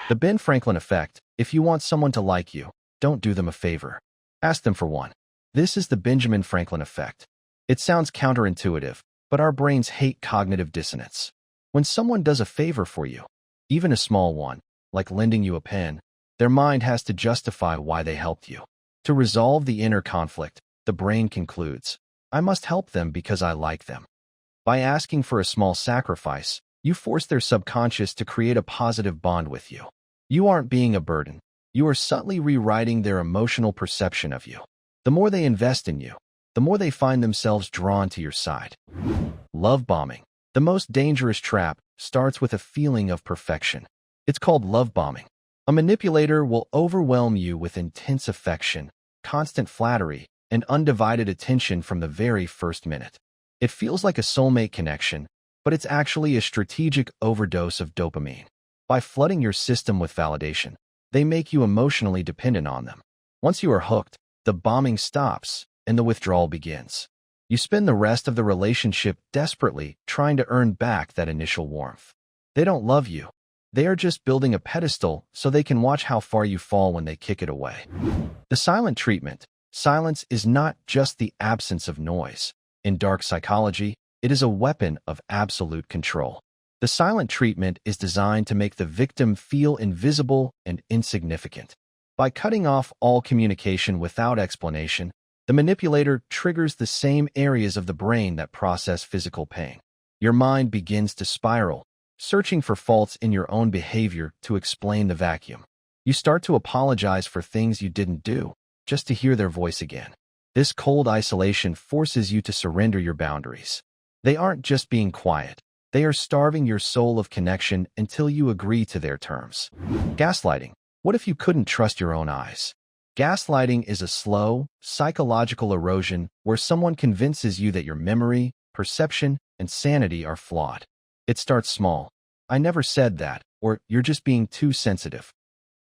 The Ben Franklin effect: if you want someone to like you, don't do them a favor. Ask them for one. This is the Benjamin Franklin effect. It sounds counterintuitive, but our brains hate cognitive dissonance. When someone does a favor for you, even a small one, like lending you a pen, their mind has to justify why they helped you. To resolve the inner conflict, the brain concludes, I must help them because I like them. By asking for a small sacrifice, you force their subconscious to create a positive bond with you. You aren't being a burden. You are subtly rewriting their emotional perception of you. The more they invest in you, the more they find themselves drawn to your side. Love bombing. The most dangerous trap starts with a feeling of perfection. It's called love bombing. A manipulator will overwhelm you with intense affection, constant flattery, and undivided attention from the very first minute. It feels like a soulmate connection, but it's actually a strategic overdose of dopamine. By flooding your system with validation, they make you emotionally dependent on them. Once you are hooked, the bombing stops and the withdrawal begins. You spend the rest of the relationship desperately trying to earn back that initial warmth. They don't love you. They are just building a pedestal so they can watch how far you fall when they kick it away. The silent treatment. Silence is not just the absence of noise. In dark psychology, it is a weapon of absolute control. The silent treatment is designed to make the victim feel invisible and insignificant. By cutting off all communication without explanation, the manipulator triggers the same areas of the brain that process physical pain. Your mind begins to spiral, searching for faults in your own behavior to explain the vacuum. You start to apologize for things you didn't do, just to hear their voice again. This cold isolation forces you to surrender your boundaries. They aren't just being quiet. They are starving your soul of connection until you agree to their terms. Gaslighting. What if you couldn't trust your own eyes? Gaslighting is a slow, psychological erosion where someone convinces you that your memory, perception, and sanity are flawed. It starts small. I never said that, or you're just being too sensitive.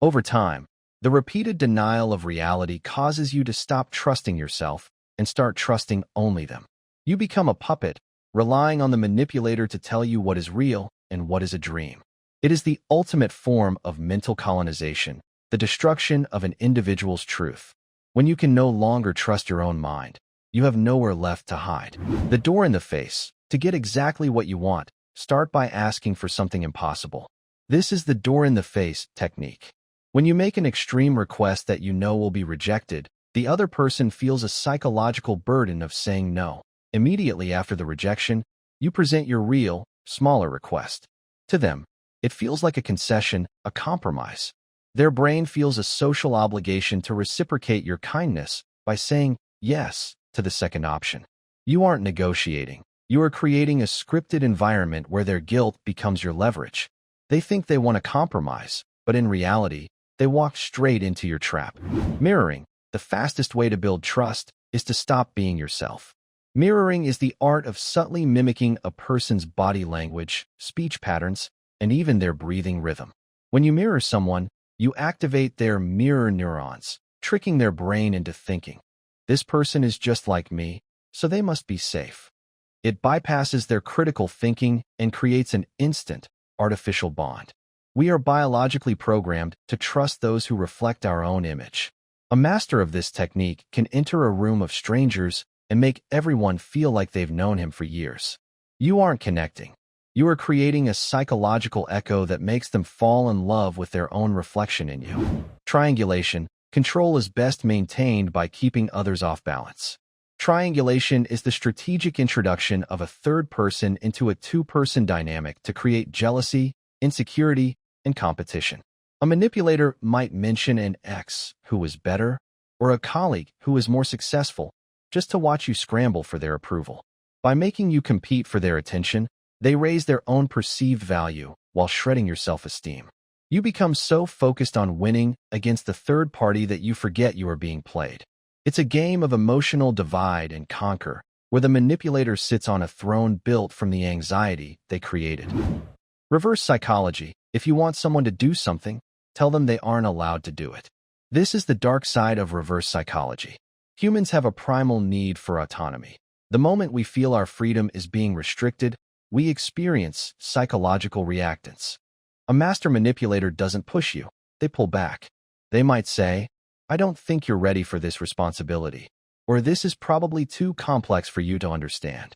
Over time, the repeated denial of reality causes you to stop trusting yourself and start trusting only them. You become a puppet, relying on the manipulator to tell you what is real and what is a dream. It is the ultimate form of mental colonization, the destruction of an individual's truth. When you can no longer trust your own mind, you have nowhere left to hide. The door in the face. To get exactly what you want, start by asking for something impossible. This is the door in the face technique. When you make an extreme request that you know will be rejected, the other person feels a psychological burden of saying no. Immediately after the rejection, you present your real, smaller request. To them, it feels like a concession, a compromise. Their brain feels a social obligation to reciprocate your kindness by saying yes to the second option. You aren't negotiating. You are creating a scripted environment where their guilt becomes your leverage. They think they want to compromise, but in reality, they walk straight into your trap. Mirroring. The fastest way to build trust is to stop being yourself. Mirroring is the art of subtly mimicking a person's body language, speech patterns, and even their breathing rhythm. When you mirror someone, you activate their mirror neurons, tricking their brain into thinking, this person is just like me, so they must be safe. It bypasses their critical thinking and creates an instant, artificial bond. We are biologically programmed to trust those who reflect our own image. A master of this technique can enter a room of strangers and make everyone feel like they've known him for years. You aren't connecting. You are creating a psychological echo that makes them fall in love with their own reflection in you. Triangulation. Control is best maintained by keeping others off balance. Triangulation is the strategic introduction of a third person into a two-person dynamic to create jealousy, insecurity, and competition. A manipulator might mention an ex who was better or a colleague who is more successful just to watch you scramble for their approval. By making you compete for their attention, they raise their own perceived value while shredding your self-esteem. You become so focused on winning against the third party that you forget you are being played. It's a game of emotional divide and conquer, where the manipulator sits on a throne built from the anxiety they created. Reverse psychology. If you want someone to do something, tell them they aren't allowed to do it. This is the dark side of reverse psychology. Humans have a primal need for autonomy. The moment we feel our freedom is being restricted, we experience psychological reactance. A master manipulator doesn't push you, they pull back. They might say, "I don't think you're ready for this responsibility," or "This is probably too complex for you to understand."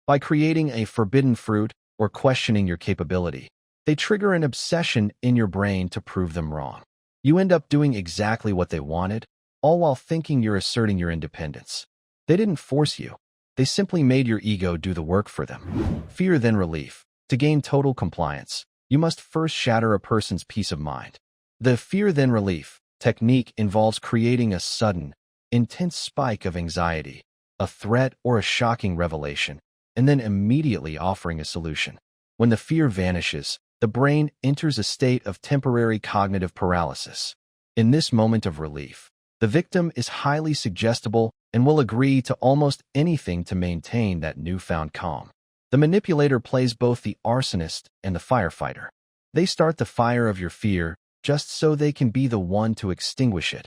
By creating a forbidden fruit or questioning your capability, they trigger an obsession in your brain to prove them wrong. You end up doing exactly what they wanted, all while thinking you're asserting your independence. They didn't force you. They simply made your ego do the work for them. Fear then relief. To gain total compliance, you must first shatter a person's peace of mind. The fear then relief technique involves creating a sudden, intense spike of anxiety, a threat or a shocking revelation, and then immediately offering a solution. When the fear vanishes, the brain enters a state of temporary cognitive paralysis. In this moment of relief, the victim is highly suggestible and will agree to almost anything to maintain that newfound calm. The manipulator plays both the arsonist and the firefighter. They start the fire of your fear just so they can be the one to extinguish it,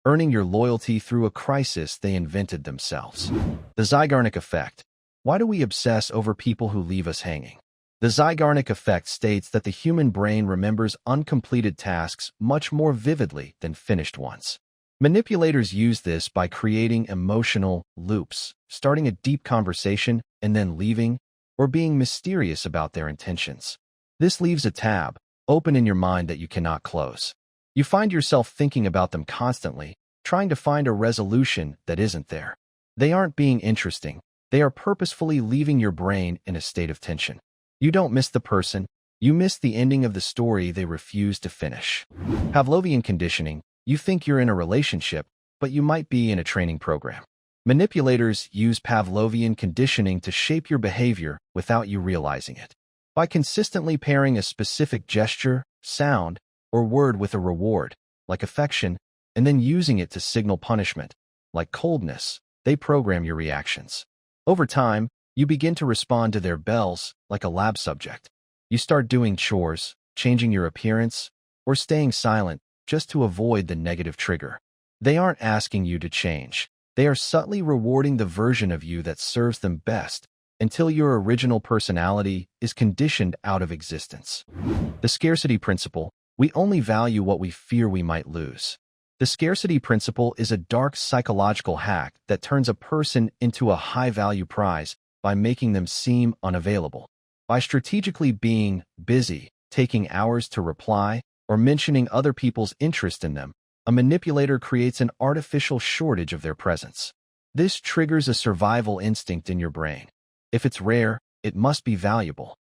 earning your loyalty through a crisis they invented themselves. The Zeigarnik Effect. Why do we obsess over people who leave us hanging? The Zeigarnik Effect states that the human brain remembers uncompleted tasks much more vividly than finished ones. Manipulators use this by creating emotional loops, starting a deep conversation and then leaving, or being mysterious about their intentions. This leaves a tab open in your mind that you cannot close. You find yourself thinking about them constantly, trying to find a resolution that isn't there. They aren't being interesting. They are purposefully leaving your brain in a state of tension. You don't miss the person, you miss the ending of the story they refuse to finish. Pavlovian Conditioning. You think you're in a relationship, but you might be in a training program. Manipulators use Pavlovian conditioning to shape your behavior without you realizing it. By consistently pairing a specific gesture, sound, or word with a reward, like affection, and then using it to signal punishment, like coldness, they program your reactions. Over time, you begin to respond to their bells like a lab subject. You start doing chores, changing your appearance, or staying silent just to avoid the negative trigger. They aren't asking you to change. They are subtly rewarding the version of you that serves them best until your original personality is conditioned out of existence. The Scarcity Principle. We only value what we fear we might lose. The Scarcity Principle is a dark psychological hack that turns a person into a high-value prize by making them seem unavailable. By strategically being busy, taking hours to reply, or mentioning other people's interest in them, a manipulator creates an artificial shortage of their presence. This triggers a survival instinct in your brain. If it's rare, it must be valuable.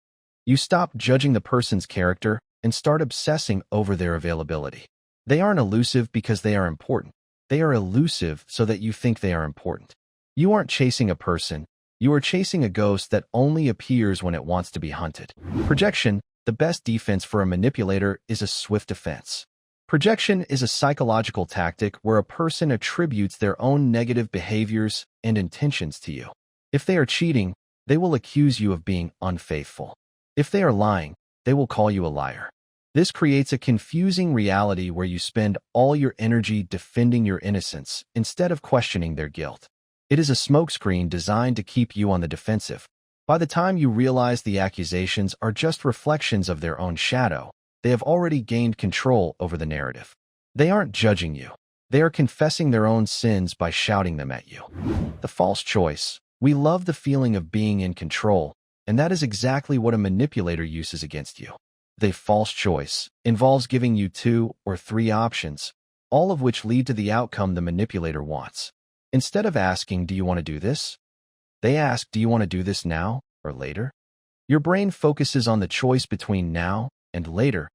You stop judging the person's character and start obsessing over their availability. They aren't elusive because they are important. They are elusive so that you think they are important. You aren't chasing a person. You are chasing a ghost that only appears when it wants to be hunted. Projection. The best defense for a manipulator is a swift defense. Projection is a psychological tactic where a person attributes their own negative behaviors and intentions to you. If they are cheating, they will accuse you of being unfaithful. If they are lying, they will call you a liar. This creates a confusing reality where you spend all your energy defending your innocence instead of questioning their guilt. It is a smokescreen designed to keep you on the defensive. By the time you realize the accusations are just reflections of their own shadow, they have already gained control over the narrative. They aren't judging you. They are confessing their own sins by shouting them at you. The false choice. We love the feeling of being in control, and that is exactly what a manipulator uses against you. The false choice involves giving you 2 or 3 options, all of which lead to the outcome the manipulator wants. Instead of asking, "Do you want to do this?" they ask, "Do you want to do this now or later?" Your brain focuses on the choice between now and later,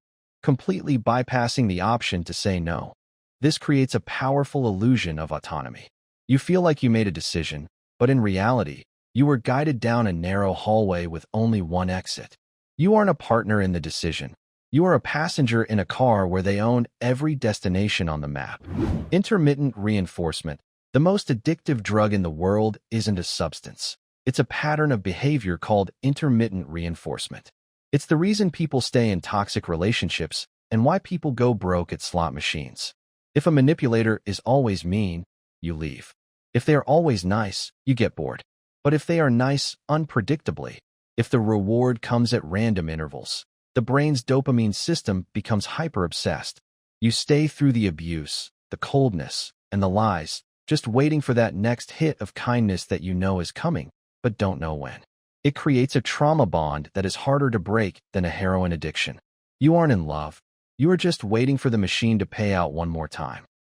completely bypassing the option to say no. This creates a powerful illusion of autonomy. You feel like you made a decision, but in reality, you were guided down a narrow hallway with only one exit. You aren't a partner in the decision. You are a passenger in a car where they own every destination on the map. Intermittent reinforcement. The most addictive drug in the world isn't a substance. It's a pattern of behavior called intermittent reinforcement. It's the reason people stay in toxic relationships and why people go broke at slot machines. If a manipulator is always mean, you leave. If they are always nice, you get bored. But if they are nice unpredictably, if the reward comes at random intervals, The brain's dopamine system becomes hyper-obsessed. You stay through the abuse, the coldness, and the lies, just waiting for that next hit of kindness that you know is coming, but don't know when. It creates a trauma bond that is harder to break than a heroin addiction. You aren't in love. You are just waiting for the machine to pay out one more time.